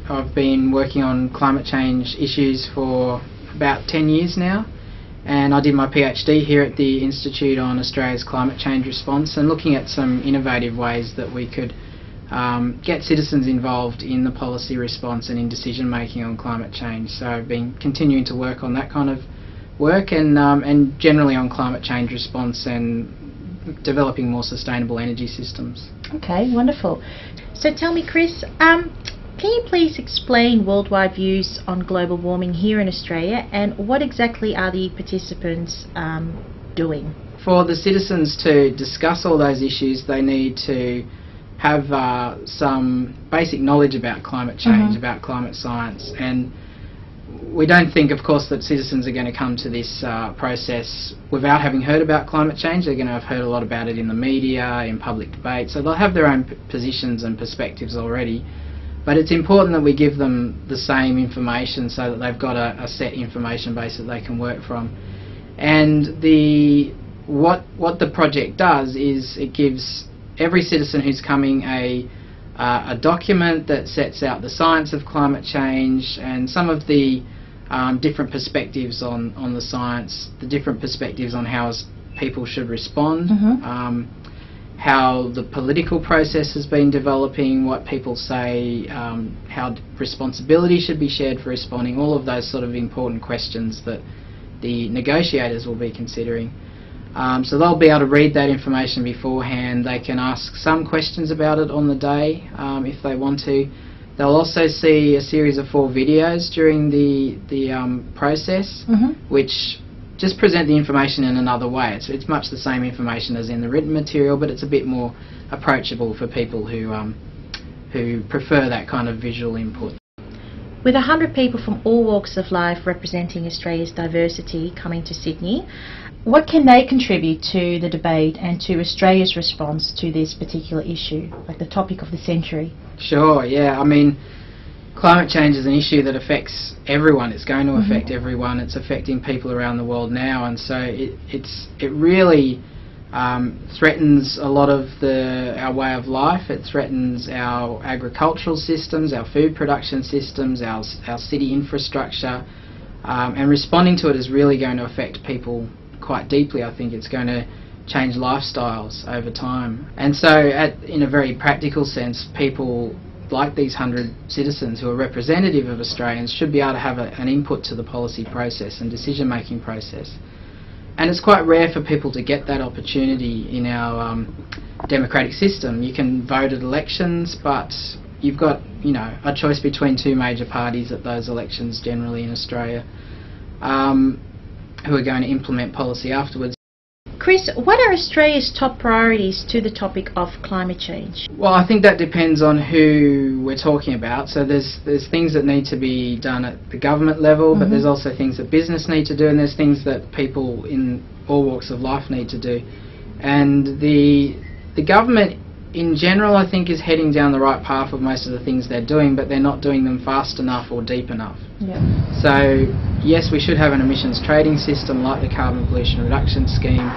I've been working on climate change issues for about 10 years now, and I did my PhD here at the Institute on Australia's climate change response, and looking at some innovative ways that we could get citizens involved in the policy response and in decision making on climate change. So I've been continuing to work on that kind of work, and generally on climate change response and developing more sustainable energy systems. Okay, wonderful. So tell me, Chris, can you please explain worldwide views on global warming here in Australia, and what exactly are the participants doing? For the citizens to discuss all those issues, they need to have some basic knowledge about climate change, about climate science, and we don't think, of course, that citizens are going to come to this process without having heard about climate change. They're going to have heard a lot about it in the media, in public debate, so they'll have their own positions and perspectives already. But it's important that we give them the same information so that they've got a set information base that they can work from. And what the project does is it gives every citizen who's coming a document that sets out the science of climate change and some of the different perspectives on the science, the different perspectives on how people should respond, how the political process has been developing, what people say, how responsibility should be shared for responding, all of those sort of important questions that the negotiators will be considering. So they'll be able to read that information beforehand. They can ask some questions about it on the day if they want to. They'll also see a series of 4 videos during the process, which just present the information in another way. It's much the same information as in the written material, but it's a bit more approachable for people who prefer that kind of visual input. With 100 people from all walks of life representing Australia's diversity coming to Sydney, what can they contribute to the debate and to Australia's response to this particular issue, like the topic of the century? Sure, yeah. I mean, climate change is an issue that affects everyone. It's going to affect everyone. It's affecting people around the world now, and so it really threatens a lot of our way of life. It threatens our agricultural systems, our food production systems, our city infrastructure, and responding to it is really going to affect people quite deeply. I think it's going to change lifestyles over time. And so in a very practical sense, people like these 100 citizens who are representative of Australians should be able to have an input to the policy process and decision making process. And it's quite rare for people to get that opportunity in our democratic system. You can vote at elections, but you've got a choice between 2 major parties at those elections generally in Australia, who are going to implement policy afterwards. Chris, what are Australia's top priorities to the topic of climate change? Well, I think that depends on who we're talking about. So there's things that need to be done at the government level, but there's also things that business need to do, and there's things that people in all walks of life need to do. And the government in general, I think, is heading down the right path of most of the things they're doing, but they're not doing them fast enough or deep enough. Yeah. So yes, we should have an emissions trading system like the carbon pollution reduction scheme,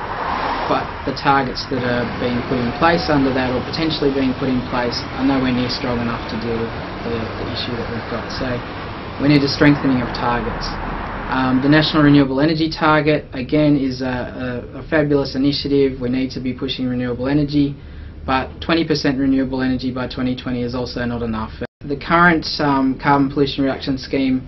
but the targets that are being put in place under that, or potentially being put in place, are nowhere near strong enough to deal with the issue that we've got. So we need a strengthening of targets. The National Renewable Energy Target, again, is a fabulous initiative. We need to be pushing renewable energy, but 20% renewable energy by 2020 is also not enough. The current carbon pollution reduction scheme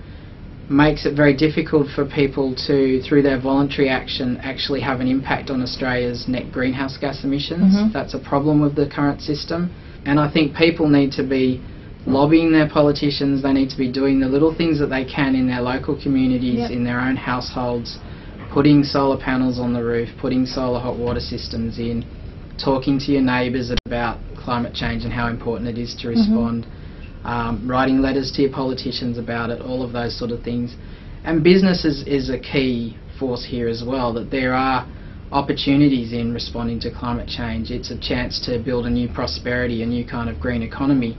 makes it very difficult for people to, through their voluntary action, actually have an impact on Australia's net greenhouse gas emissions. That's a problem with the current system, and I think people need to be lobbying their politicians. They need to be doing the little things that they can in their local communities, in their own households, putting solar panels on the roof, putting solar hot water systems in, talking to your neighbours about climate change and how important it is to respond, writing letters to your politicians about it, all of those sort of things. And business is a key force here as well, that there are opportunities in responding to climate change. It's a chance to build a new prosperity, a new kind of green economy.